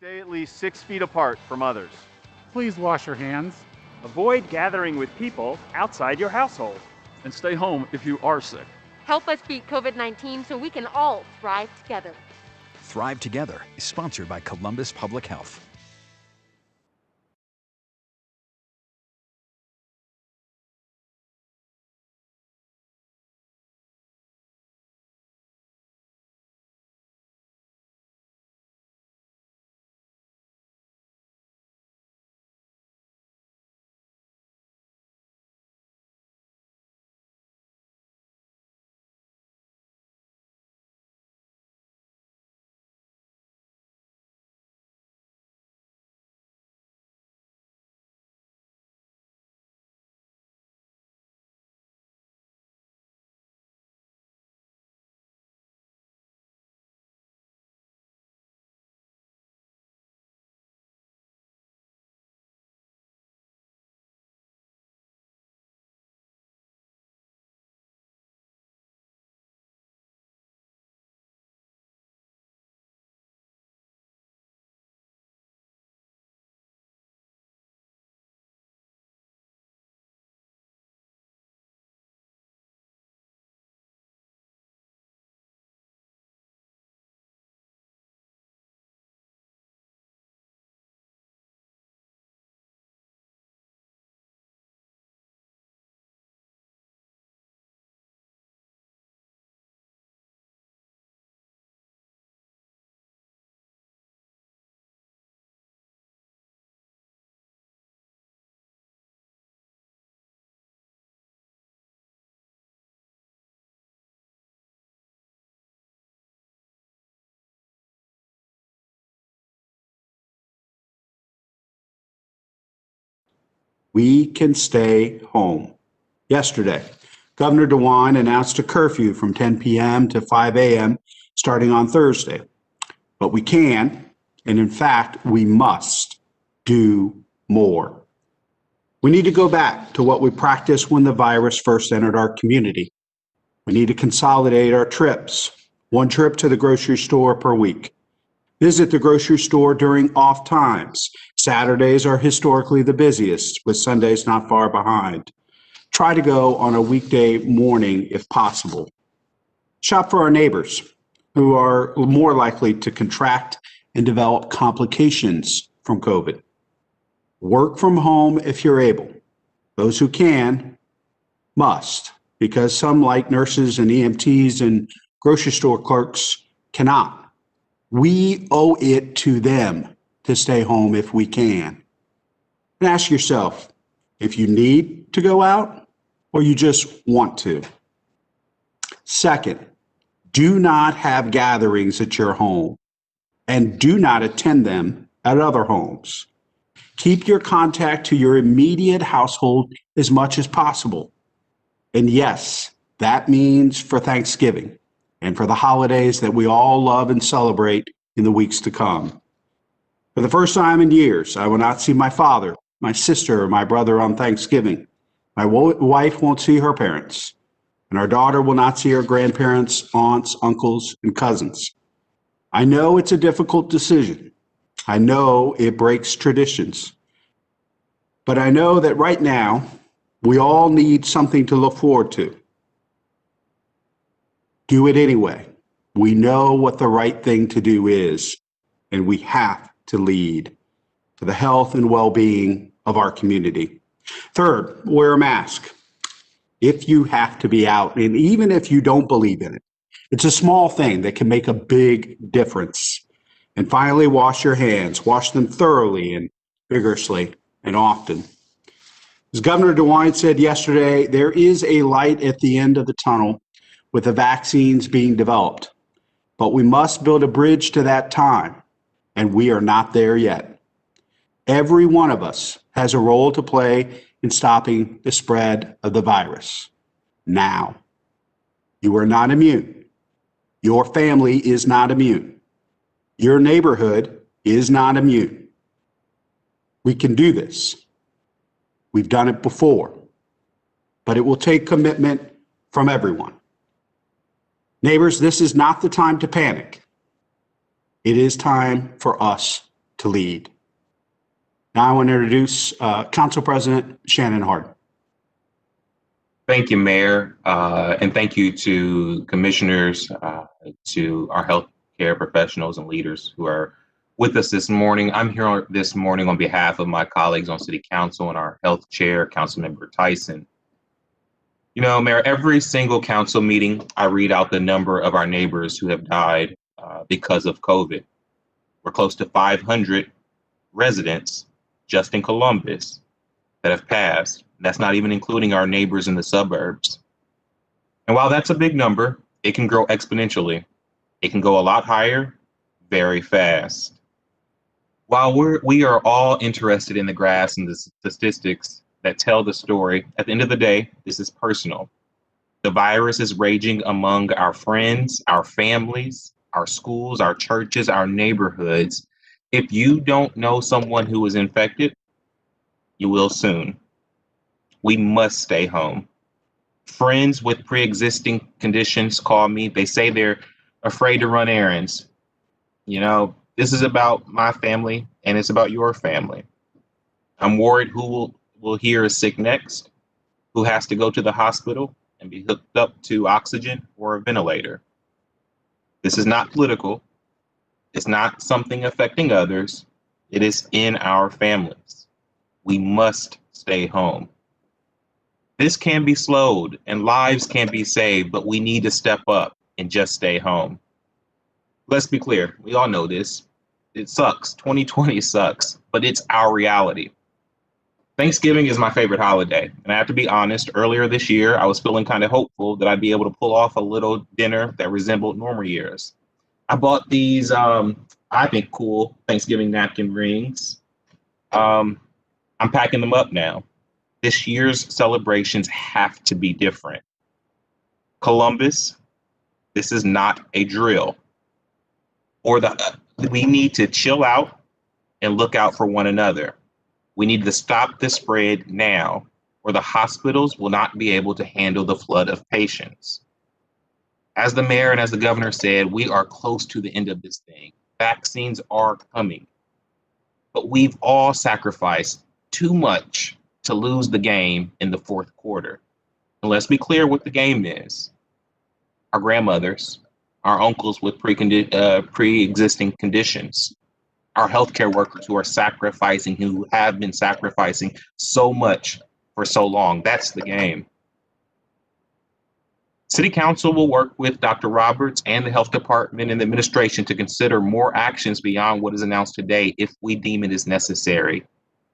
Stay at least 6 feet apart from others. Please wash your hands. Avoid gathering with people outside your household. And stay home if you are sick. Help us beat COVID-19 so we can all thrive together. Thrive Together is sponsored by Columbus Public Health. We can stay home. Yesterday, Governor DeWine announced a curfew from 10 p.m. to 5 a.m. starting on Thursday. But we can, and in fact, we must do more. We need to go back to what we practiced when the virus first entered our community. We need to consolidate our trips, one trip to the grocery store per week. Visit the grocery store during off times. Saturdays are historically the busiest, with Sundays not far behind. Try to go on a weekday morning if possible. Shop for our neighbors who are more likely to contract and develop complications from COVID. Work from home if you're able. Those who can must, because some, like nurses and EMTs and grocery store clerks, cannot. We owe it to them to stay home if we can. And ask yourself if you need to go out or you just want to. Second, do not have gatherings at your home and do not attend them at other homes. Keep your contact to your immediate household as much as possible. And yes, that means for Thanksgiving and for the holidays that we all love and celebrate in the weeks to come. For the first time in years, I will not see my father, my sister, or my brother on Thanksgiving. My wife won't see her parents, and our daughter will not see her grandparents, aunts, uncles, and cousins. I know it's a difficult decision. I know it breaks traditions. But I know that right now, we all need something to look forward to. Do it anyway. We know what the right thing to do is, and we have to lead for the health and well-being of our community. Third, wear a mask if you have to be out, and even if you don't believe in it. It's a small thing that can make a big difference. And finally, wash your hands. Wash them thoroughly and vigorously and often. As Governor DeWine said yesterday, there is a light at the end of the tunnel with the vaccines being developed. But we must build a bridge to that time, and we are not there yet. Every one of us has a role to play in stopping the spread of the virus. Now, you are not immune. Your family is not immune. Your neighborhood is not immune. We can do this. We've done it before, but it will take commitment from everyone. Neighbors, this is not the time to panic. It is time for us to lead. Now I want to introduce Council President Shannon Hard. Thank you, Mayor, and thank you to commissioners, to our healthcare professionals and leaders who are with us this morning. I'm here this morning on behalf of my colleagues on City Council and our health chair, Councilmember Tyson. You know, Mayor, every single council meeting, I read out the number of our neighbors who have died because of COVID. We're close to 500 residents just in Columbus that have passed. That's not even including our neighbors in the suburbs. And while that's a big number, it can grow exponentially. It can go a lot higher very fast. While we are all interested in the graphs and the statistics that tell the story, at the end of the day, this is personal. The virus is raging among our friends, our families, our schools, our churches, our neighborhoods. If you don't know someone who is infected, you will soon. We must stay home. Friends with pre-existing conditions call me. They say they're afraid to run errands. You know, this is about my family and it's about your family. I'm worried who will hear is sick next, who has to go to the hospital and be hooked up to oxygen or a ventilator. This is not political. It's not something affecting others. It is in our families. We must stay home. This can be slowed and lives can be saved, but we need to step up and just stay home. Let's be clear. We all know this. It sucks. 2020 sucks, but it's our reality. Thanksgiving is my favorite holiday. And I have to be honest, earlier this year, I was feeling kind of hopeful that I'd be able to pull off a little dinner that resembled normal years. I bought these, I think, cool Thanksgiving napkin rings. I'm packing them up now. This year's celebrations have to be different. Columbus, this is not a drill. We need to chill out and look out for one another. We need to stop the spread now, or the hospitals will not be able to handle the flood of patients. As the mayor and as the governor said, we are close to the end of this thing. Vaccines are coming, but we've all sacrificed too much to lose the game in the fourth quarter. And let's be clear what the game is. Our grandmothers, our uncles with pre-existing conditions, our healthcare workers who are sacrificing, who have been sacrificing so much for so long. That's the game. City Council will work with Dr. Roberts and the Health Department and the administration to consider more actions beyond what is announced today if we deem it is necessary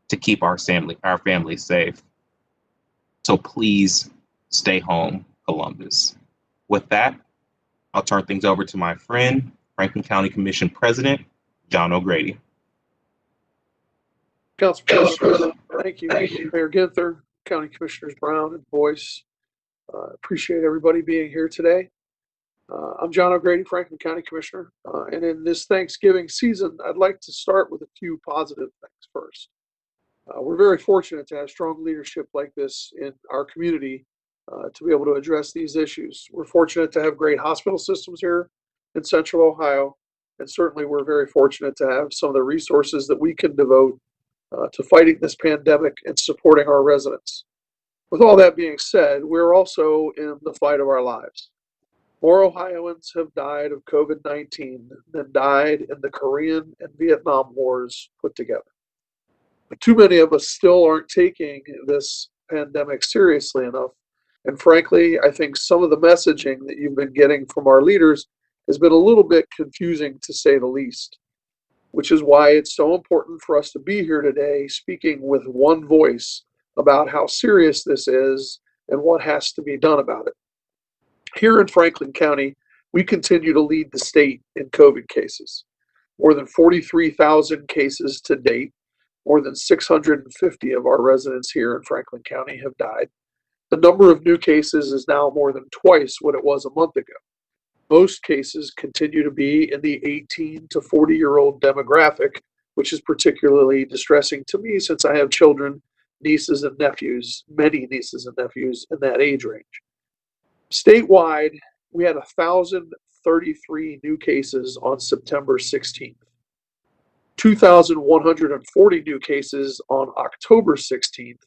to keep our families safe. So please stay home, Columbus. With that, I'll turn things over to my friend, Franklin County Commission President, John O'Grady. Council President, thank you. Mayor Ginther, County Commissioners Brown and Boyce. Appreciate everybody being here today. I'm John O'Grady, Franklin County Commissioner. And in this Thanksgiving season, I'd like to start with a few positive things first. We're very fortunate to have strong leadership like this in our community to be able to address these issues. We're fortunate to have great hospital systems here in Central Ohio. And certainly we're very fortunate to have some of the resources that we can devote to fighting this pandemic and supporting our residents. With all that being said, we're also in the fight of our lives. More Ohioans have died of COVID-19 than died in the Korean and Vietnam wars put together. But too many of us still aren't taking this pandemic seriously enough. And frankly, I think some of the messaging that you've been getting from our leaders has been a little bit confusing, to say the least, which is why it's so important for us to be here today speaking with one voice about how serious this is and what has to be done about it. Here in Franklin County, we continue to lead the state in COVID cases. More than 43,000 cases to date. More than 650 of our residents here in Franklin County have died. The number of new cases is now more than twice what it was a month ago. Most cases continue to be in the 18 to 40-year-old demographic, which is particularly distressing to me since I have children, nieces and nephews, many nieces and nephews in that age range. Statewide, we had 1,033 new cases on September 16th, 2,140 new cases on October 16th,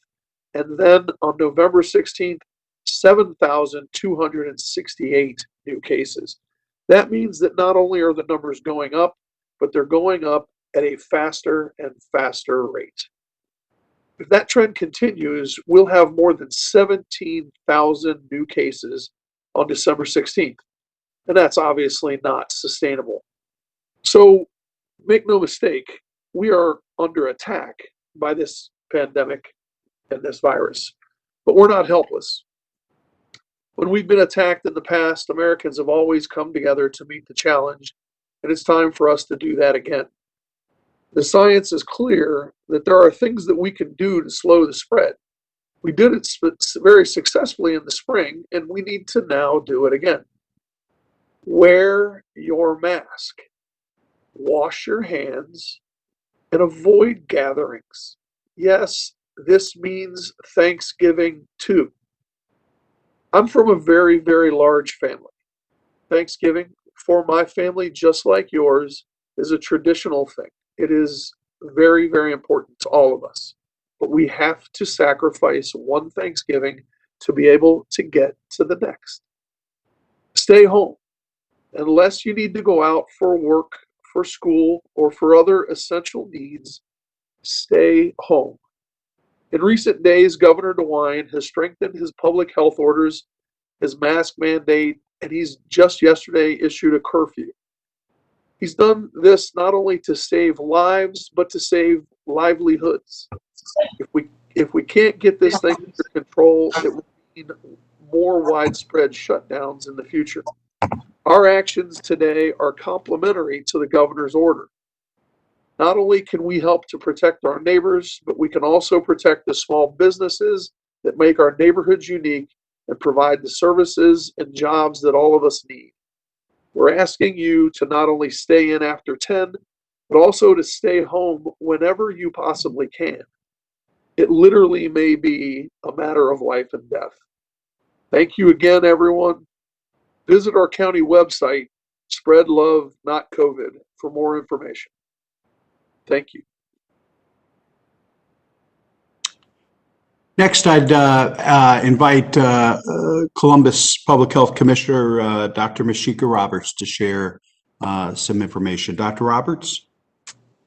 and then on November 16th, 7,268 new cases. That means that not only are the numbers going up, but they're going up at a faster and faster rate. If that trend continues, we'll have more than 17,000 new cases on December 16th. And that's obviously not sustainable. So make no mistake, we are under attack by this pandemic and this virus, but we're not helpless. When we've been attacked in the past, Americans have always come together to meet the challenge, and it's time for us to do that again. The science is clear that there are things that we can do to slow the spread. We did it very successfully in the spring, and we need to now do it again. Wear your mask, wash your hands, and avoid gatherings. Yes, this means Thanksgiving too. I'm from a very, very large family. Thanksgiving, for my family, just like yours, is a traditional thing. It is very, very important to all of us. But we have to sacrifice one Thanksgiving to be able to get to the next. Stay home. Unless you need to go out for work, for school, or for other essential needs, stay home. In recent days, Governor DeWine has strengthened his public health orders, his mask mandate, and he's just yesterday issued a curfew. He's done this not only to save lives, but to save livelihoods. If we can't get this thing under control, it will mean more widespread shutdowns in the future. Our actions today are complementary to the governor's order. Not only can we help to protect our neighbors, but we can also protect the small businesses that make our neighborhoods unique and provide the services and jobs that all of us need. We're asking you to not only stay in after 10, but also to stay home whenever you possibly can. It literally may be a matter of life and death. Thank you again, everyone. Visit our county website, Spread Love, Not COVID, for more information. Thank you. Next, I'd invite Columbus Public Health Commissioner Dr. Mashika Roberts to share some information. Dr. Roberts?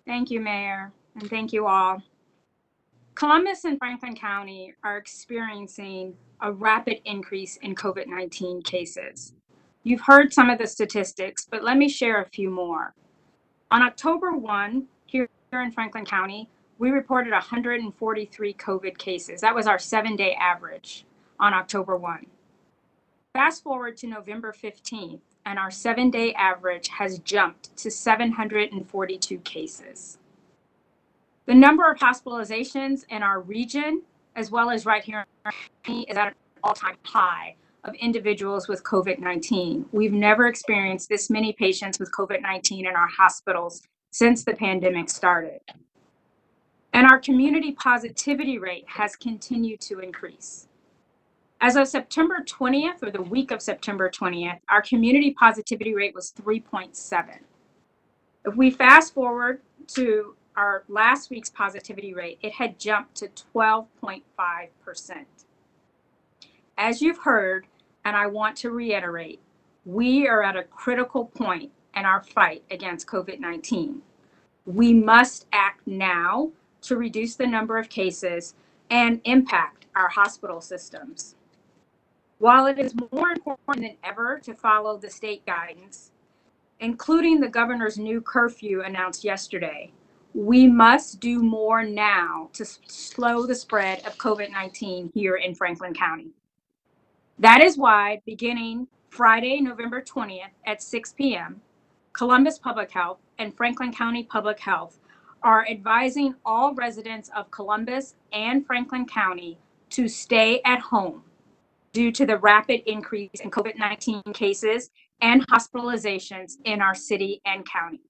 Thank you, Mayor, and thank you all. Columbus and Franklin County are experiencing a rapid increase in COVID-19 cases. You've heard some of the statistics, but let me share a few more. On October 1, here in Franklin County, we reported 143 COVID cases. That was our 7-day average on October 1. Fast forward to November 15th, and our 7-day average has jumped to 742 cases. The number of hospitalizations in our region, as well as right here in County, is at an all-time high of individuals with COVID-19. We've never experienced this many patients with COVID-19 in our hospitals since the pandemic started. And our community positivity rate has continued to increase. As of September 20th, or the week of September 20th, our community positivity rate was 3.7. If we fast forward to our last week's positivity rate, it had jumped to 12.5%. As you've heard, and I want to reiterate, we are at a critical point in our fight against COVID-19. We must act now to reduce the number of cases and impact our hospital systems. While it is more important than ever to follow the state guidance, including the governor's new curfew announced yesterday, we must do more now to slow the spread of COVID-19 here in Franklin County. That is why, beginning Friday, November 20th at 6 p.m., Columbus Public Health and Franklin County Public Health are advising all residents of Columbus and Franklin County to stay at home due to the rapid increase in COVID-19 cases and hospitalizations in our city and county.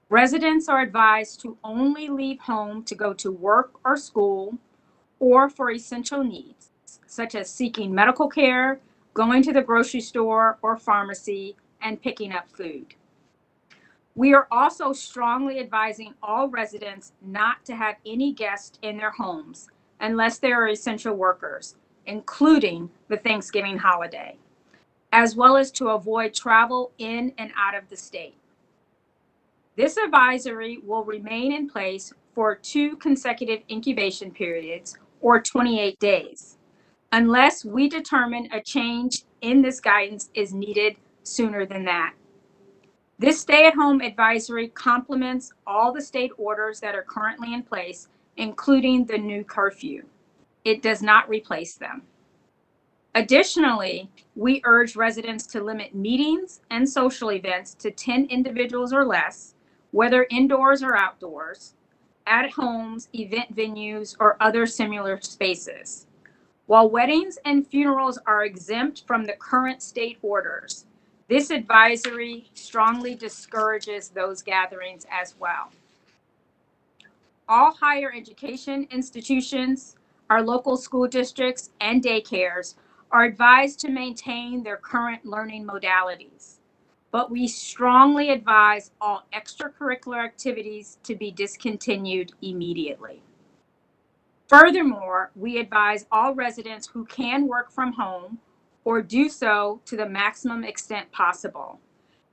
Residents are advised to only leave home to go to work or school or for essential needs, such as seeking medical care, going to the grocery store or pharmacy, and picking up food. We are also strongly advising all residents not to have any guests in their homes unless they are essential workers, including the Thanksgiving holiday, as well as to avoid travel in and out of the state. This advisory will remain in place for 2 consecutive incubation periods, or 28 days, unless we determine a change in this guidance is needed sooner than that. This stay-at-home advisory complements all the state orders that are currently in place, including the new curfew. It does not replace them. Additionally, we urge residents to limit meetings and social events to 10 individuals or less, whether indoors or outdoors, at homes, event venues, or other similar spaces. While weddings and funerals are exempt from the current state orders, this advisory strongly discourages those gatherings as well. All higher education institutions, our local school districts, and daycares are advised to maintain their current learning modalities, but we strongly advise all extracurricular activities to be discontinued immediately. Furthermore, we advise all residents who can work from home or do so to the maximum extent possible,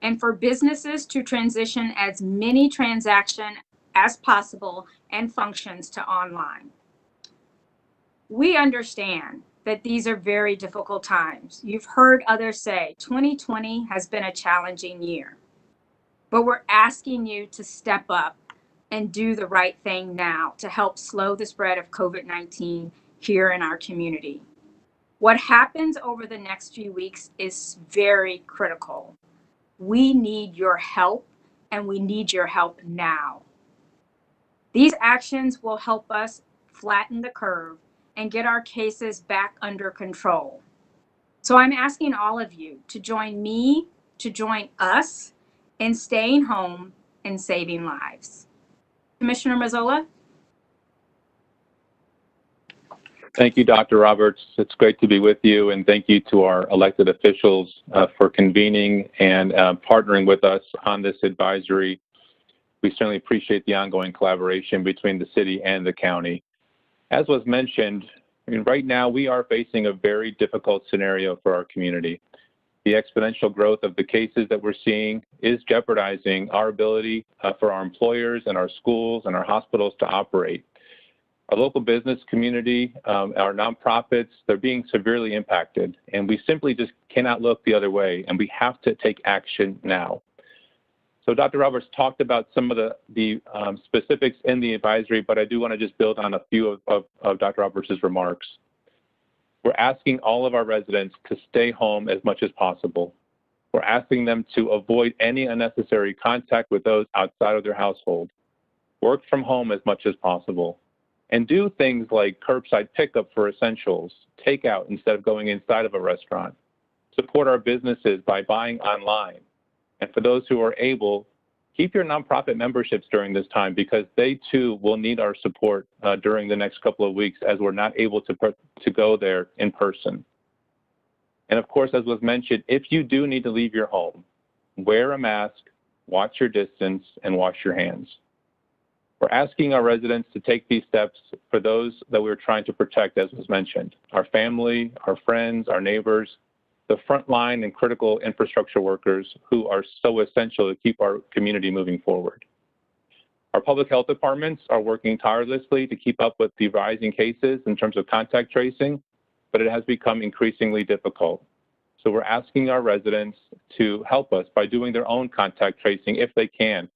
and for businesses to transition as many transactions as possible and functions to online. We understand that these are very difficult times. You've heard others say 2020 has been a challenging year, but we're asking you to step up and do the right thing now to help slow the spread of COVID-19 here in our community. What happens over the next few weeks is very critical. We need your help, and we need your help now. These actions will help us flatten the curve and get our cases back under control. So I'm asking all of you to join me, to join us in staying home and saving lives. Commissioner Mazzola? Thank you, Dr. Roberts. It's great to be with you, and thank you to our elected officials for convening and partnering with us on this advisory. We certainly appreciate the ongoing collaboration between the city and the county. As was mentioned, right now we are facing a very difficult scenario for our community. The exponential growth of the cases that we're seeing is jeopardizing our ability for our employers and our schools and our hospitals to operate. Our local business community, our nonprofits, they're being severely impacted, and we simply just cannot look the other way, and we have to take action now. So Dr. Roberts talked about some of the specifics in the advisory, but I do want to just build on a few of Dr. Roberts' remarks. We're asking all of our residents to stay home as much as possible. We're asking them to avoid any unnecessary contact with those outside of their household. Work from home as much as possible. And do things like curbside pickup for essentials, takeout instead of going inside of a restaurant. Support our businesses by buying online. And for those who are able, keep your nonprofit memberships during this time because they too will need our support during the next couple of weeks as we're not able to go there in person. And of course, as was mentioned, if you do need to leave your home, wear a mask, watch your distance, and wash your hands. We're asking our residents to take these steps for those that we're trying to protect, as was mentioned, our family, our friends, our neighbors, the frontline and critical infrastructure workers who are so essential to keep our community moving forward. Our public health departments are working tirelessly to keep up with the rising cases in terms of contact tracing, but it has become increasingly difficult. So we're asking our residents to help us by doing their own contact tracing if they can.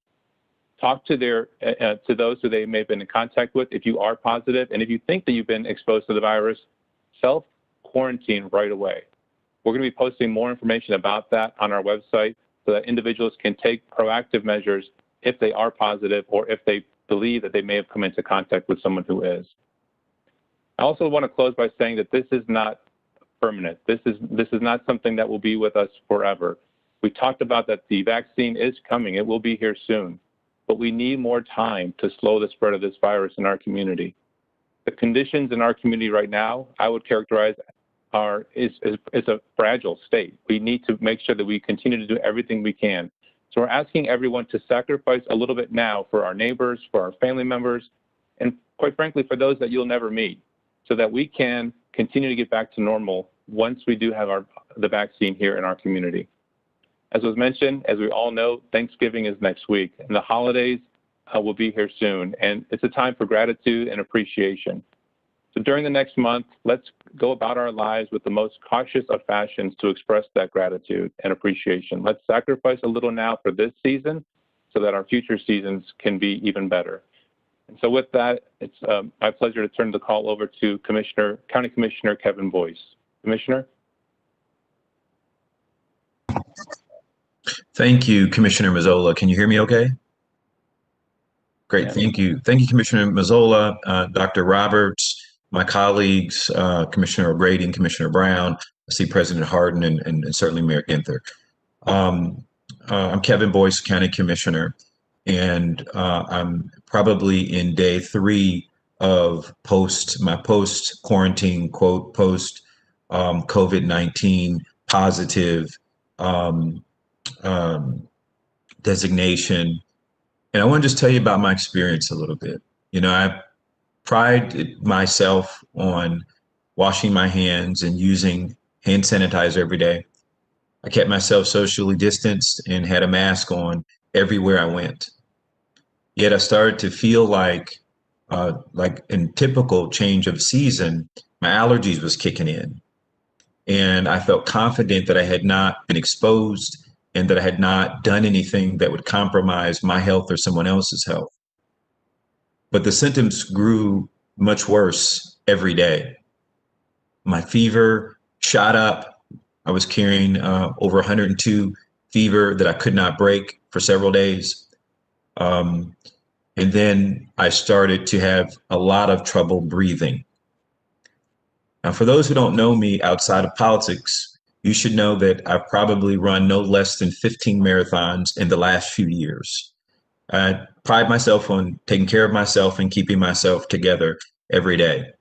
Talk to those who they may have been in contact with if you are positive, and if you think that you've been exposed to the virus, self-quarantine right away. We're going to be posting more information about that on our website so that individuals can take proactive measures if they are positive or if they believe that they may have come into contact with someone who is. I also want to close by saying that this is not permanent. This is not something that will be with us forever. We talked about that the vaccine is coming. It will be here soon. But we need more time to slow the spread of this virus in our community. The conditions in our community right now, I would characterize is a fragile state. We need to make sure that we continue to do everything we can. So we're asking everyone to sacrifice a little bit now for our neighbors, for our family members, and quite frankly, for those that you'll never meet, so that we can continue to get back to normal once we do have the vaccine here in our community. As was mentioned, as we all know, Thanksgiving is next week, and the holidays will be here soon, and it's a time for gratitude and appreciation. So during the next month, let's go about our lives with the most cautious of fashions to express that gratitude and appreciation. Let's sacrifice a little now for this season so that our future seasons can be even better. And so with that, it's my pleasure to turn the call over to County Commissioner Kevin Boyce. Commissioner? Thank you, Commissioner Mazzola. Can you hear me okay? Great, thank you. Thank you, Commissioner Mazzola, Dr. Roberts, my colleagues, Commissioner O'Grady and Commissioner Brown. I see President Harden and certainly Mayor Ginther. I'm Kevin Boyce, County Commissioner, and I'm probably in day 3 of my post-quarantine, quote, post-COVID-19 positive designation. And I want to just tell you about my experience a little bit. You know, I pride myself on washing my hands and using hand sanitizer every day. I kept myself socially distanced and had a mask on everywhere I went. Yet I started to feel like in typical change of season, my allergies was kicking in. And I felt confident that I had not been exposed and that I had not done anything that would compromise my health or someone else's health. But the symptoms grew much worse every day. My fever shot up. I was carrying over 102 fever that I could not break for several days. And then I started to have a lot of trouble breathing. Now, for those who don't know me outside of politics, you should know that I've probably run no less than 15 marathons in the last few years. I pride myself on taking care of myself and keeping myself together every day.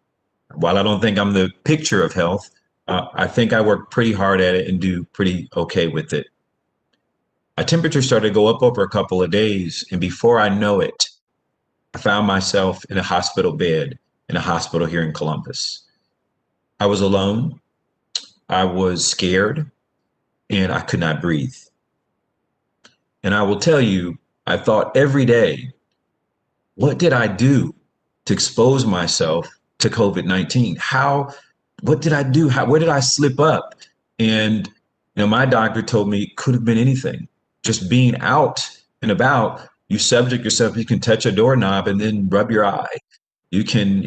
While I don't think I'm the picture of health, I think I work pretty hard at it and do pretty okay with it. My temperature started to go up over a couple of days, and before I know it, I found myself in a hospital bed in a hospital here in Columbus. I was alone. I was scared, and I could not breathe. And I will tell you, I thought every day, what did I do to expose myself to COVID-19? What did I do? Where did I slip up? And, my doctor told me it could have been anything. Just being out and about, you subject yourself, you can touch a doorknob and then rub your eye. You can,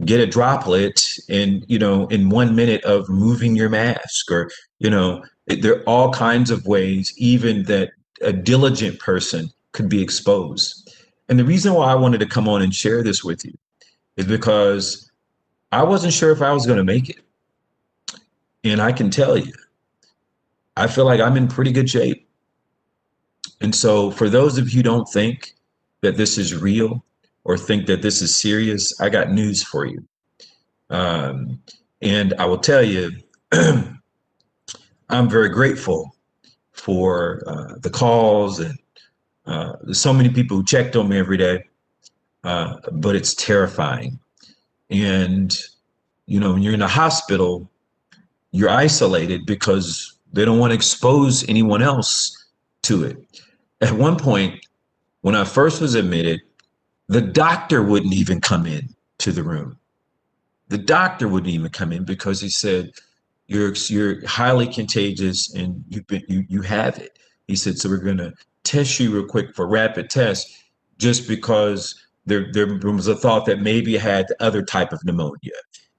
get a droplet in 1 minute of moving your mask, or, there are all kinds of ways, even that a diligent person could be exposed. And the reason why I wanted to come on and share this with you is because I wasn't sure if I was going to make it. And I can tell you, I feel like I'm in pretty good shape. And so for those of you who don't think that this is real or think that this is serious, I got news for you. And I will tell you, I'm very grateful for the calls and there's so many people who checked on me every day, but it's terrifying. And, when you're in a hospital, you're isolated because they don't want to expose anyone else to it. At one point, when I first was admitted, the doctor wouldn't even come in to the room. The doctor wouldn't even come in because he said, you're highly contagious and you have it. He said, so we're going to test you real quick for rapid test, just because there was a thought that maybe you had the other type of pneumonia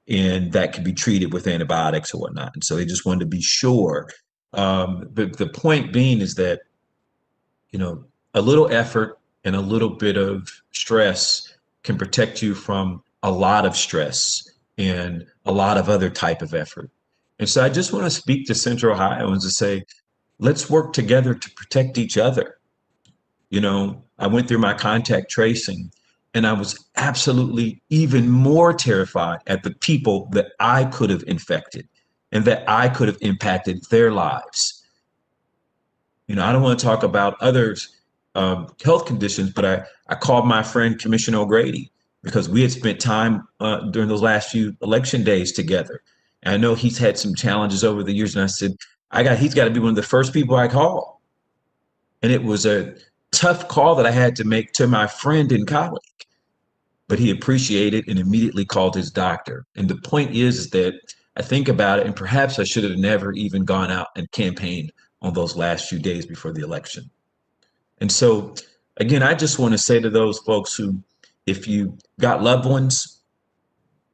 and that could be treated with antibiotics or whatnot. And so they just wanted to be sure. But the point being is that, a little effort and a little bit of stress can protect you from a lot of stress and a lot of other type of effort. And so I just want to speak to Central Ohioans and say, let's work together to protect each other. I went through my contact tracing and I was absolutely even more terrified at the people that I could have infected and that I could have impacted their lives. I don't want to talk about others' health conditions, but I called my friend Commissioner O'Grady because we had spent time during those last few election days together. And I know he's had some challenges over the years. And I said, he's got to be one of the first people I call. And it was a tough call that I had to make to my friend and colleague, but he appreciated and immediately called his doctor. And the point is that I think about it, and perhaps I should have never even gone out and campaigned on those last few days before the election. And so, again, I just want to say to those folks who, if you got loved ones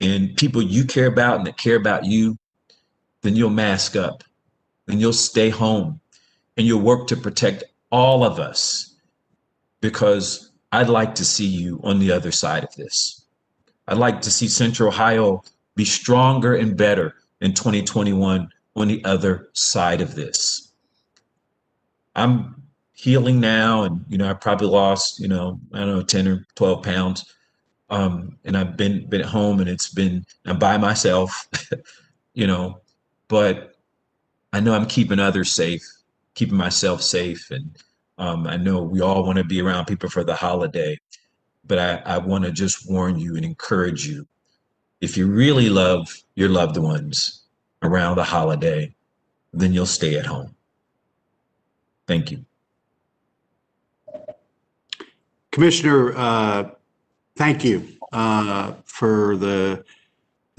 and people you care about and that care about you, then you'll mask up, then you'll stay home, and you'll work to protect all of us, because I'd like to see you on the other side of this. I'd like to see Central Ohio be stronger and better in 2021 on the other side of this. I'm healing now, and I probably lost 10 or 12 pounds, and I've been at home, and I'm by myself, but I know I'm keeping others safe, keeping myself safe, and I know we all want to be around people for the holiday, but I want to just warn you and encourage you, if you really love your loved ones around the holiday, then you'll stay at home. Thank you. Commissioner, thank you for the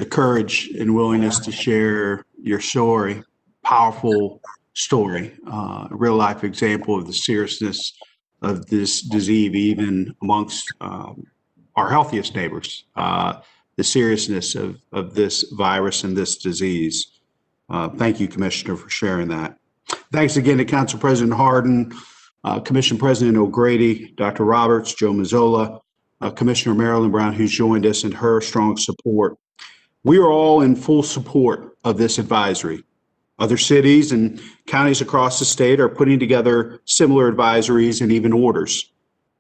courage and willingness to share your story. Powerful story, a real life example of the seriousness of this disease, even amongst our healthiest neighbors, the seriousness of this virus and this disease. Thank you, Commissioner, for sharing that. Thanks again to Council President Hardin, Commission President O'Grady, Dr. Roberts, Joe Mazzola, Commissioner Marilyn Brown, who's joined us, and her strong support. We are all in full support of this advisory. Other cities and counties across the state are putting together similar advisories and even orders.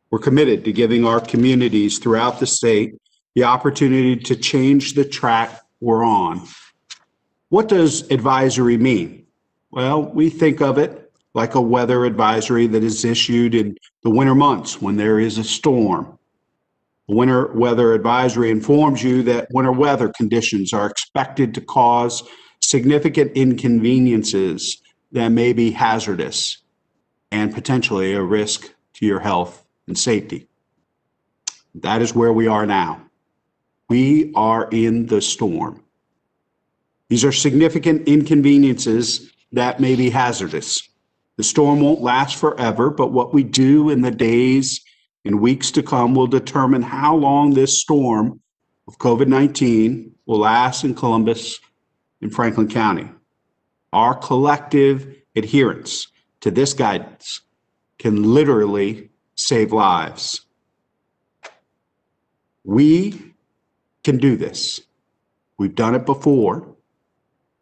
We're committed to giving our communities throughout the state the opportunity to change the track we're on. What does advisory mean? Well, we think of it like a weather advisory that is issued in the winter months when there is a storm. The winter weather advisory informs you that winter weather conditions are expected to cause significant inconveniences that may be hazardous and potentially a risk to your health and safety. That is where we are now. We are in the storm. These are significant inconveniences that may be hazardous. The storm won't last forever, but what we do in the days and weeks to come will determine how long this storm of COVID-19 will last in Columbus and Franklin County. Our collective adherence to this guidance can literally save lives. We can do this. We've done it before,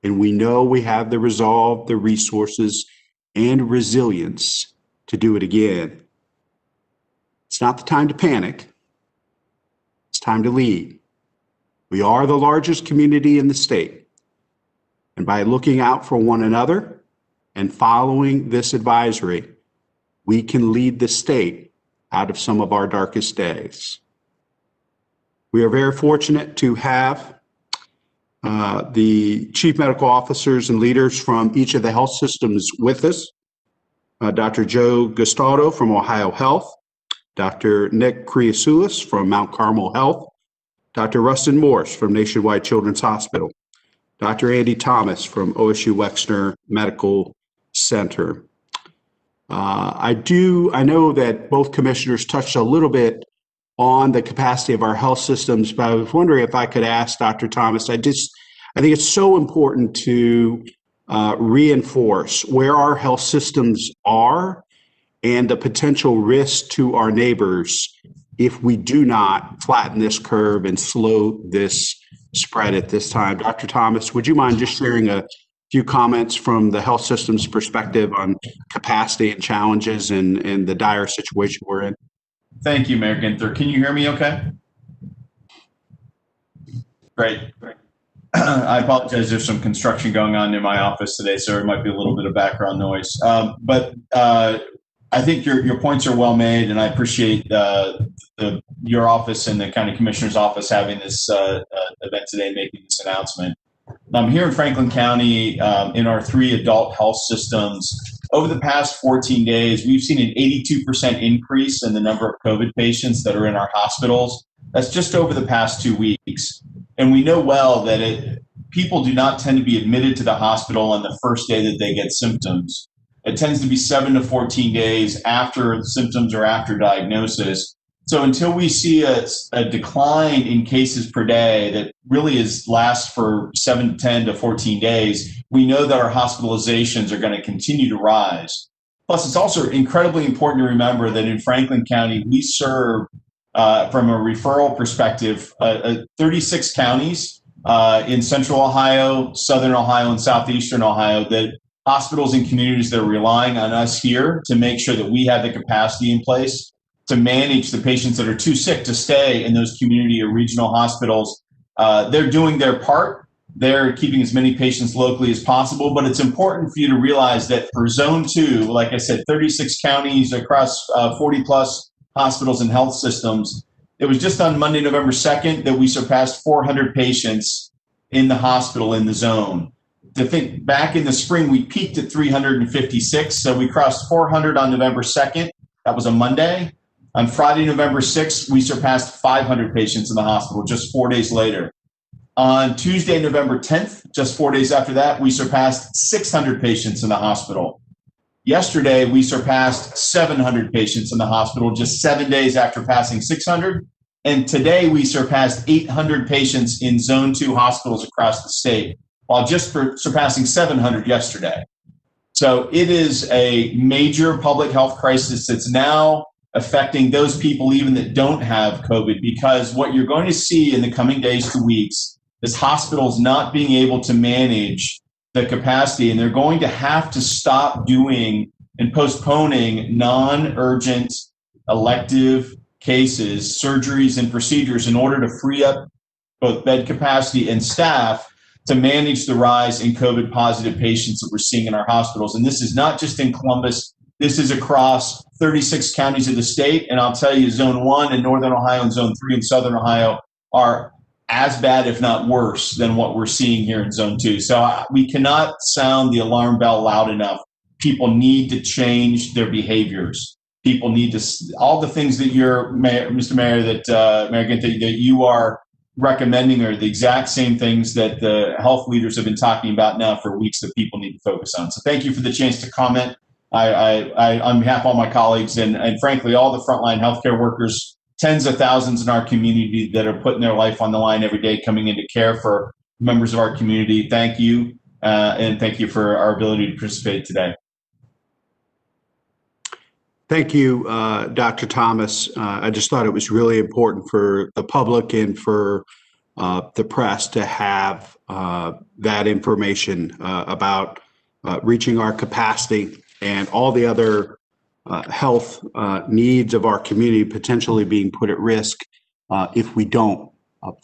and we know we have the resolve, the resources, and resilience to do it again. It's not the time to panic. It's time to lead. We are the largest community in the state, and by looking out for one another and following this advisory, we can lead the state out of some of our darkest days. We are very fortunate to have the chief medical officers and leaders from each of the health systems with us. Dr. Joe Gustato from Ohio Health, Dr. Nick Kriasoulis from Mount Carmel Health, Dr. Rustin Morse from Nationwide Children's Hospital, Dr. Andy Thomas from OSU Wexner Medical Center. I know that both commissioners touched a little bit on the capacity of our health systems, but I was wondering if I could ask Dr. Thomas, I think it's so important to reinforce where our health systems are and the potential risk to our neighbors if we do not flatten this curve and slow this spread at this time. Dr. Thomas, would you mind just sharing a few comments from the health system's perspective on capacity and challenges and the dire situation we're in? Thank you, Mayor Ginther. Can you hear me okay? Great. I apologize, there's some construction going on in my office today, so there might be a little bit of background noise. But I think your points are well made, and I appreciate your office and the County Commissioner's office having this event today, making this announcement. Here in Franklin County, in our 3 adult health systems, over the past 14 days, we've seen an 82% increase in the number of COVID patients that are in our hospitals. That's just over the past 2 weeks. And we know well that people do not tend to be admitted to the hospital on the first day that they get symptoms. It tends to be 7 to 14 days after symptoms or after diagnosis. So until we see a decline in cases per day that really lasts for 7 to 10 to 14 days, we know that our hospitalizations are going to continue to rise. Plus, it's also incredibly important to remember that in Franklin County, we serve, from a referral perspective, 36 counties in Central Ohio, Southern Ohio, and Southeastern Ohio, that hospitals and communities that are relying on us here to make sure that we have the capacity in place to manage the patients that are too sick to stay in those community or regional hospitals. They're doing their part. They're keeping as many patients locally as possible, but it's important for you to realize that for Zone 2, like I said, 36 counties across 40 plus hospitals and health systems, it was just on Monday, November 2nd, that we surpassed 400 patients in the hospital in the zone. To think back in the spring, we peaked at 356, so we crossed 400 on November 2nd. That was a Monday. On Friday, November 6th, we surpassed 500 patients in the hospital just 4 days later. On Tuesday, November 10th, just 4 days after that, we surpassed 600 patients in the hospital. Yesterday, we surpassed 700 patients in the hospital just 7 days after passing 600. And today, we surpassed 800 patients in Zone 2 hospitals across the state, while just surpassing 700 yesterday. So it is a major public health crisis that's now affecting those people even that don't have COVID, because what you're going to see in the coming days to weeks is hospitals not being able to manage the capacity, and they're going to have to stop doing and postponing non-urgent elective cases, surgeries, and procedures in order to free up both bed capacity and staff to manage the rise in COVID positive patients that we're seeing in our hospitals. And this is not just in Columbus, this is across 36 counties of the state. And I'll tell you, Zone 1 in Northern Ohio and Zone 3 in Southern Ohio are as bad, if not worse, than what we're seeing here in Zone 2. So we cannot sound the alarm bell loud enough. People need to change their behaviors. People need to, all the things that you're, Mr. Mayor, that Mayor Ginther, that you are recommending are the exact same things that the health leaders have been talking about now for weeks that people need to focus on. So thank you for the chance to comment. I on behalf of all my colleagues and frankly, all the frontline healthcare workers, tens of thousands in our community that are putting their life on the line every day coming in to care for members of our community. Thank you. And thank you for our ability to participate today. Thank you, Dr. Thomas. I just thought it was really important for the public and for the press to have that information about reaching our capacity and all the other health needs of our community potentially being put at risk if we don't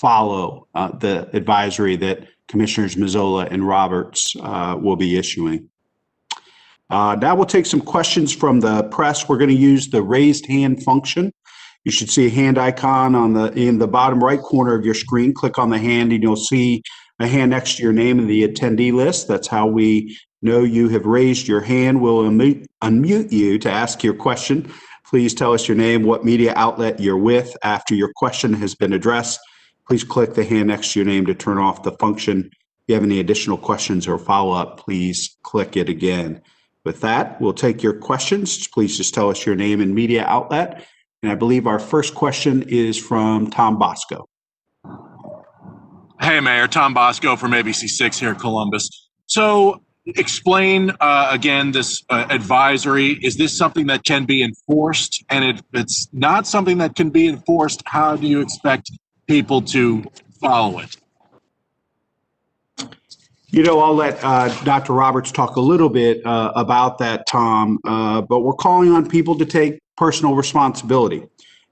follow the advisory that Commissioners Mazzola and Roberts will be issuing. Now we'll take some questions from the press. We're going to use the raised hand function. You should see a hand icon in the bottom right corner of your screen. Click on the hand and you'll see a hand next to your name in the attendee list. That's how we know you have raised your hand. We'll unmute you to ask your question. Please tell us your name, what media outlet you're with. After your question has been addressed, please click the hand next to your name to turn off the function. If you have any additional questions or follow-up, please click it again. With that, we'll take your questions. Please just tell us your name and media outlet. And I believe our first question is from Tom Bosco. Hey, Mayor. Tom Bosco from ABC6 here in Columbus. So explain again this advisory. Is this something that can be enforced? And if it's not something that can be enforced, how do you expect people to follow it? You know, I'll let Dr. Roberts talk a little bit about that, Tom, but we're calling on people to take personal responsibility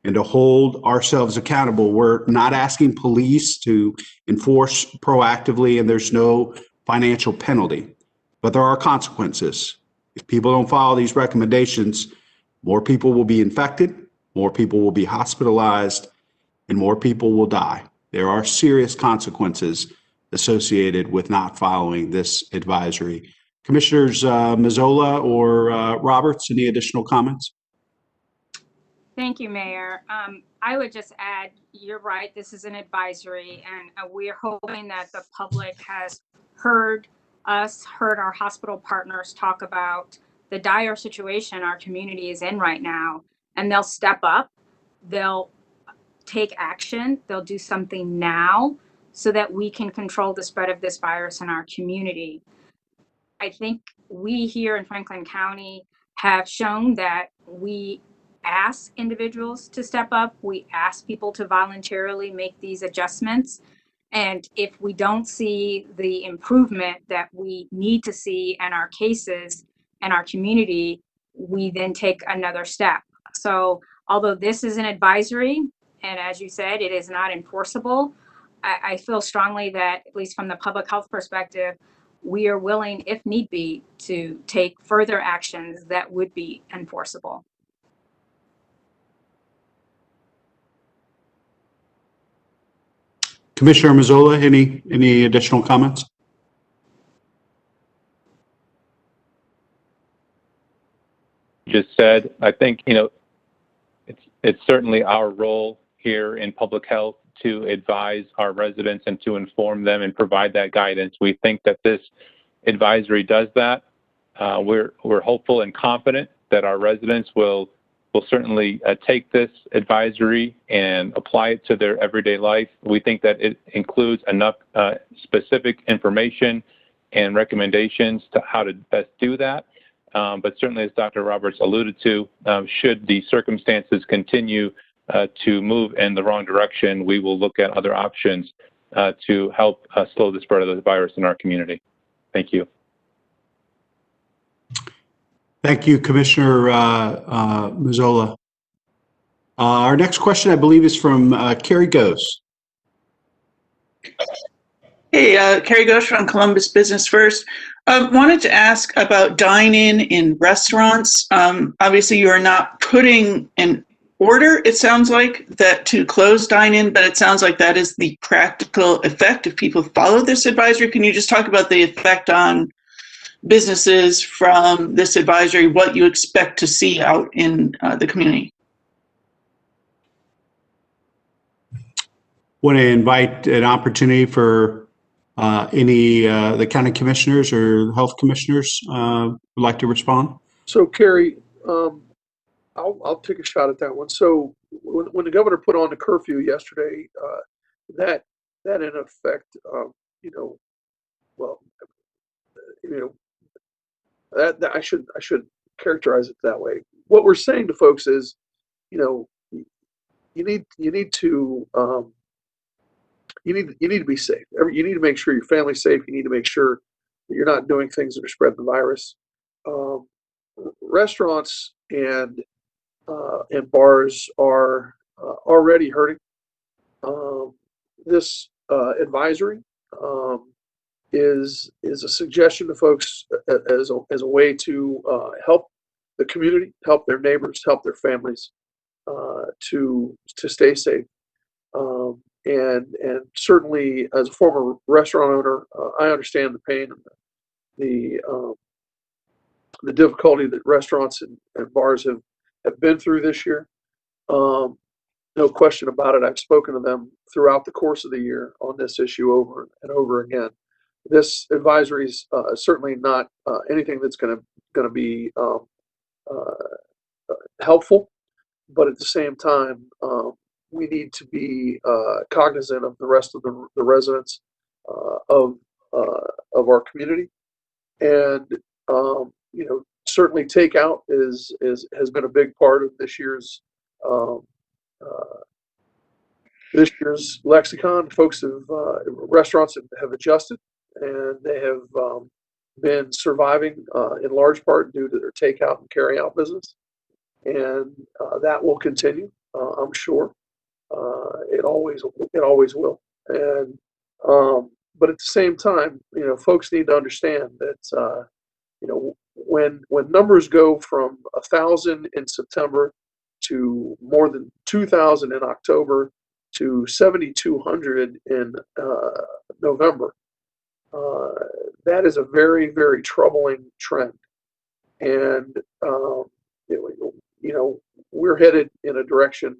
and to hold ourselves accountable. We're not asking police to enforce proactively, and there's no financial penalty, but there are consequences. If people don't follow these recommendations, more people will be infected, more people will be hospitalized, and more people will die. There are serious consequences associated with not following this advisory. Commissioners Mazzola or Roberts, any additional comments? Thank you, Mayor. I would just add, you're right, this is an advisory, and we're hoping that the public has heard us, heard our hospital partners talk about the dire situation our community is in right now, and they'll step up, they'll take action, they'll do something now so that we can control the spread of this virus in our community. I think we here in Franklin County have shown that we ask individuals to step up. We ask people to voluntarily make these adjustments. And if we don't see the improvement that we need to see in our cases and our community, we then take another step. So although this is an advisory, and as you said, it is not enforceable, I feel strongly that, at least from the public health perspective, we are willing, if need be, to take further actions that would be enforceable. Commissioner Mazzola, any additional comments? Just said, I think, you know, it's certainly our role here in public health to advise our residents and to inform them and provide that guidance. We think that this advisory does that. We're hopeful and confident that our residents will certainly take this advisory and apply it to their everyday life. We think that it includes enough specific information and recommendations to how to best do that. But certainly, as Dr. Roberts alluded to, should the circumstances continue to move in the wrong direction, we will look at other options to help slow the spread of the virus in our community. Thank you. Thank you, Commissioner Mazzola. Our next question, I believe, is from Carrie Gose. Hey, Carrie Gose from Columbus Business First. Wanted to ask about dine-in in restaurants. Obviously, you are not putting order, it sounds like, that to close dine-in, but it sounds like that is the practical effect if people follow this advisory. Can you just talk about the effect on businesses from this advisory, what you expect to see out in the community? Want to invite an opportunity for any the county commissioners or health commissioners would like to respond? So Carrie, I'll take a shot at that one. So when the governor put on the curfew yesterday, that in effect, you know, well, you know, that I should characterize it that way. What we're saying to folks is, you know, you need to you need to be safe. You need to make sure your family's safe. You need to make sure that you're not doing things that are spreading the virus. Restaurants and bars are already hurting. This advisory is a suggestion to folks as a way to help the community, help their neighbors, help their families to stay safe. And certainly, as a former restaurant owner, I understand the pain and the difficulty that restaurants and bars have been through this year. No question about it. I've spoken to them throughout the course of the year on this issue over and over again. This advisory is certainly not anything that's going to be helpful, but at the same time, we need to be cognizant of the rest of the residents of our community, and you know, certainly takeout has been a big part of this year's lexicon. Folks restaurants have adjusted, and they have been surviving in large part due to their takeout and carry out business, and that will continue, I'm sure. It always will. And but at the same time, you know, folks need to understand that you know, when numbers go from 1,000 in September to more than 2,000 in October to 7,200 in November, that is a very, very troubling trend. And you know, we're headed in a direction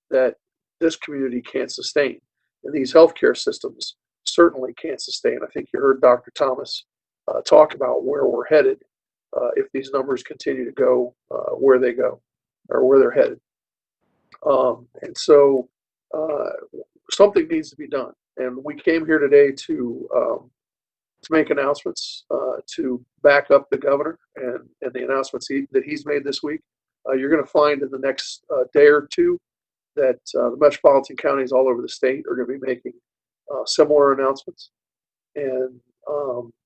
that this community can't sustain, and these healthcare systems certainly can't sustain. I think you heard Dr. Thomas talk about where we're headed if these numbers continue to go where they go or where they're headed. And so something needs to be done. And we came here today to make announcements to back up the governor and the announcements that he's made this week. You're going to find in the next day or two that the metropolitan counties all over the state are going to be making similar announcements. And,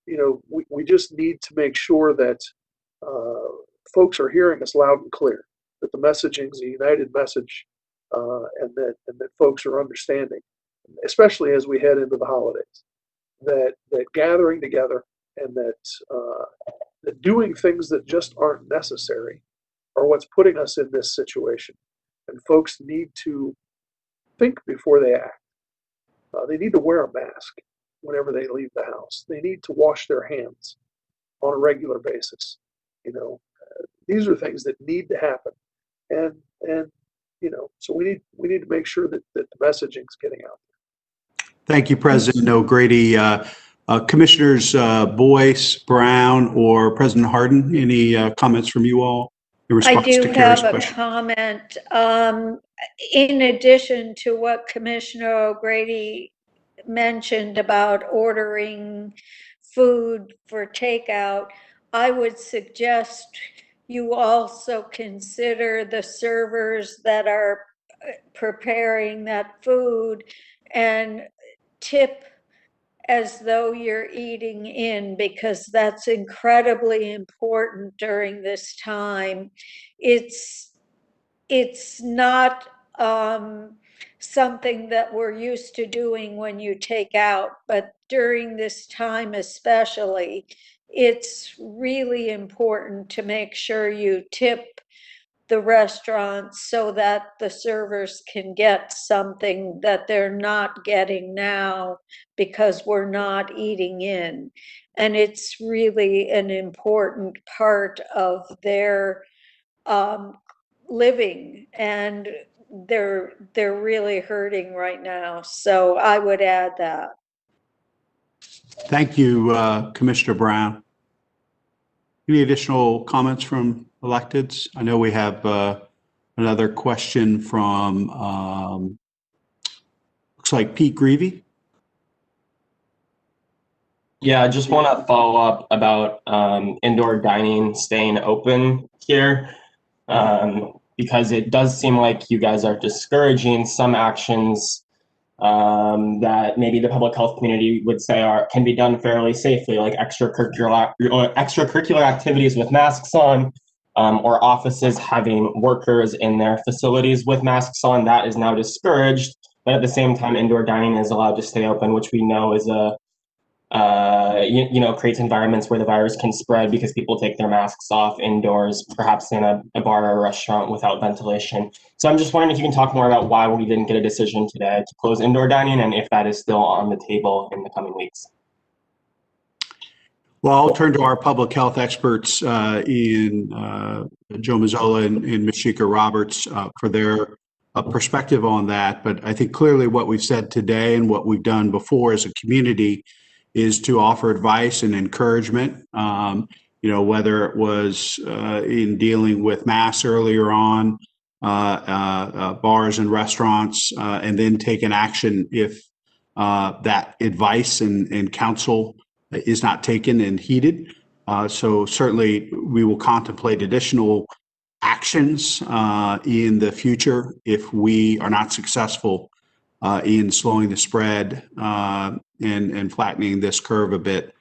you know, we just need to make sure that folks are hearing us loud and clear, that the messaging is a united message, and that folks are understanding, especially as we head into the holidays, that gathering together and that doing things that just aren't necessary are what's putting us in this situation. And folks need to think before they act. They need to wear a mask whenever they leave the house. They need to wash their hands on a regular basis. You know, these are things that need to happen, and you know, so we need to make sure that the messaging is getting out there. Thank you, President O'Grady. Commissioners Boyce, Brown, or President Harden, any comments from you all in I response do to Carrie's have a question? comment. In addition to what Commissioner O'Grady mentioned about ordering food for takeout, I would suggest you also consider the servers that are preparing that food and tip as though you're eating in, because that's incredibly important during this time. It's not something that we're used to doing when you take out, but during this time especially, it's really important to make sure you tip the restaurants so that the servers can get something that they're not getting now because we're not eating in. And it's really an important part of their living, and they're really hurting right now. So I would add that. Thank you, Commissioner Brown. Any additional comments from electeds? I know we have another question from, looks like Pete Greavy. Yeah, I just want to follow up about indoor dining staying open here, because it does seem like you guys are discouraging some actions that maybe the public health community would say can be done fairly safely, like extracurricular activities with masks on, or offices having workers in their facilities with masks on. That is now discouraged, but at the same time, indoor dining is allowed to stay open, which we know is creates environments where the virus can spread because people take their masks off indoors, perhaps in a bar or a restaurant without ventilation. So I'm just wondering if you can talk more about why we didn't get a decision today to close indoor dining, and if that is still on the table in the coming weeks. Well, I'll turn to our public health experts in Joe Mazzola and Mashika Roberts for their perspective on that. But I think clearly what we've said today and what we've done before as a community is to offer advice and encouragement, whether it was in dealing with masks earlier on, bars and restaurants, and then take an action if that advice and counsel is not taken and heeded. So certainly we will contemplate additional actions in the future if we are not successful in slowing the spread and flattening this curve a bit.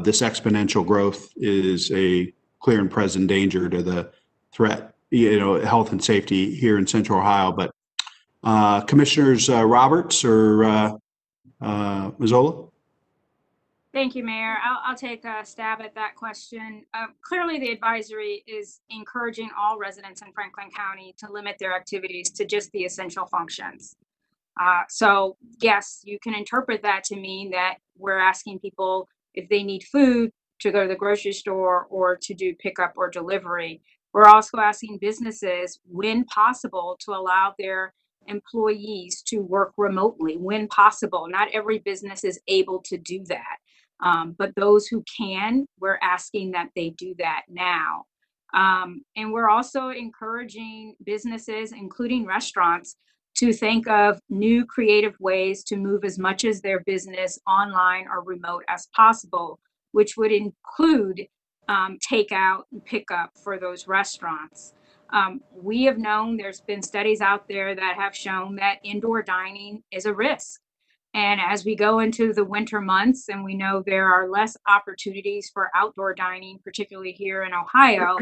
This exponential growth is a clear and present danger to the threat, health and safety here in Central Ohio. But Commissioners Roberts or Mazzola? Thank you, Mayor. I'll take a stab at that question. Clearly, the advisory is encouraging all residents in Franklin County to limit their activities to just the essential functions. So yes, you can interpret that to mean that we're asking people if they need food to go to the grocery store or to do pickup or delivery. We're also asking businesses, when possible, to allow their employees to work remotely when possible. Not every business is able to do that. But those who can, we're asking that they do that now. And we're also encouraging businesses, including restaurants, to think of new creative ways to move as much as their business online or remote as possible, which would include takeout and pickup for those restaurants. We have known there's been studies out there that have shown that indoor dining is a risk. And as we go into the winter months, and we know there are less opportunities for outdoor dining, particularly here in Ohio,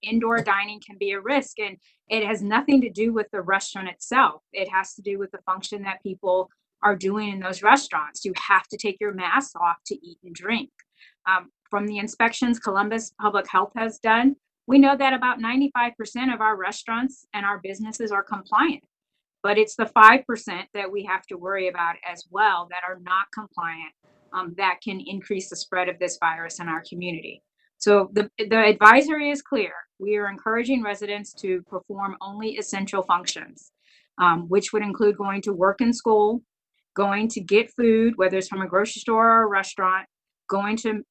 indoor dining can be a risk. And it has nothing to do with the restaurant itself. It has to do with the function that people are doing in those restaurants. You have to take your mask off to eat and drink. From the inspections Columbus Public Health has done, we know that about 95% of our restaurants and our businesses are compliant. But it's the 5% that we have to worry about as well that are not compliant, that can increase the spread of this virus in our community. So the advisory is clear. We are encouraging residents to perform only essential functions, which would include going to work and school, going to get food, whether it's from a grocery store or a restaurant, going to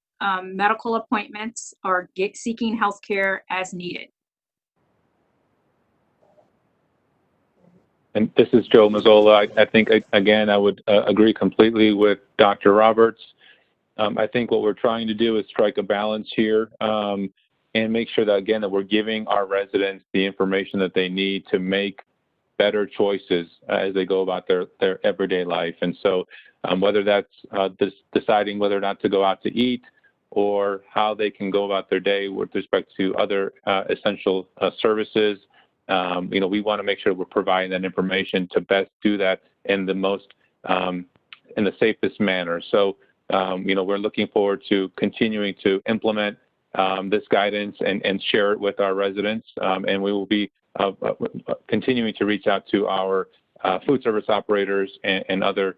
medical appointments, or seeking health care as needed. And this is Joe Mazzola. I think, again, I would agree completely with Dr. Roberts. I think what we're trying to do is strike a balance here and make sure that, again, that we're giving our residents the information that they need to make better choices as they go about their everyday life. And so whether that's deciding whether or not to go out to eat, or how they can go about their day with respect to other essential services, we want to make sure we're providing that information to best do that in the most, in the safest manner. So, we're looking forward to continuing to implement this guidance and share it with our residents. And we will be continuing to reach out to our food service operators and other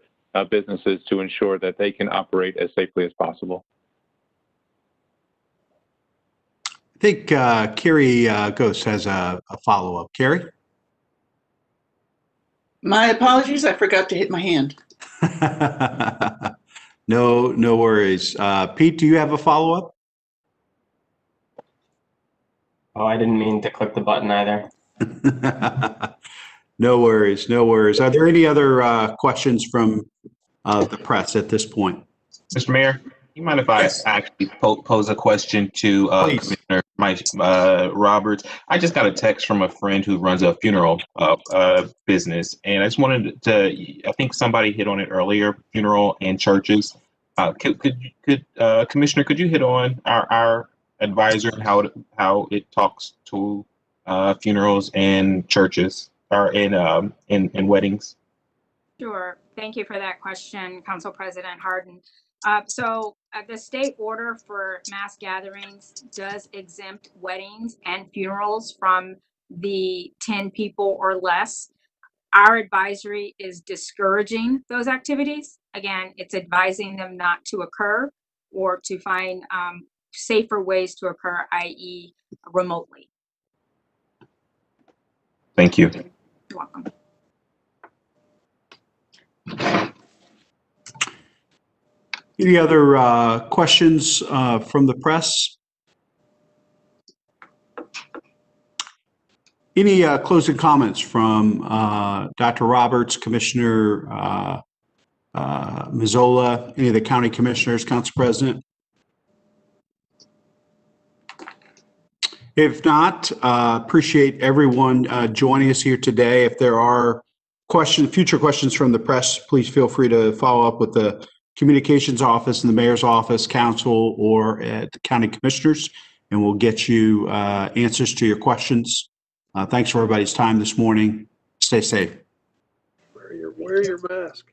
businesses to ensure that they can operate as safely as possible. I think Carrie Ghost has a follow-up. Carrie? My apologies, I forgot to hit my hand. No worries. Pete, do you have a follow-up? Oh, I didn't mean to click the button either. No worries. Are there any other questions from the press at this point? Mr. Mayor, you mind if I actually pose a question to Commissioner Roberts? I just got a text from a friend who runs a funeral business, and I just wanted to, I think somebody hit on it earlier, funeral and churches. Commissioner, could you hit on our advisor and how it talks to funerals and churches or in weddings? Sure. Thank you for that question, Council President Harden. So the state order for mass gatherings does exempt weddings and funerals from the 10 people or less. Our advisory is discouraging those activities. Again, it's advising them not to occur or to find safer ways to occur, i.e. remotely. Thank you. You're welcome. Any other questions from the press? Any closing comments from Dr. Roberts, Commissioner Mazzola, any of the county commissioners, Council President? If not, appreciate everyone joining us here today. If there are future questions from the press, please feel free to follow up with the communications office in the mayor's office, council, or at the county commissioners, and we'll get you answers to your questions. Thanks for everybody's time this morning. Stay safe. Wear your mask.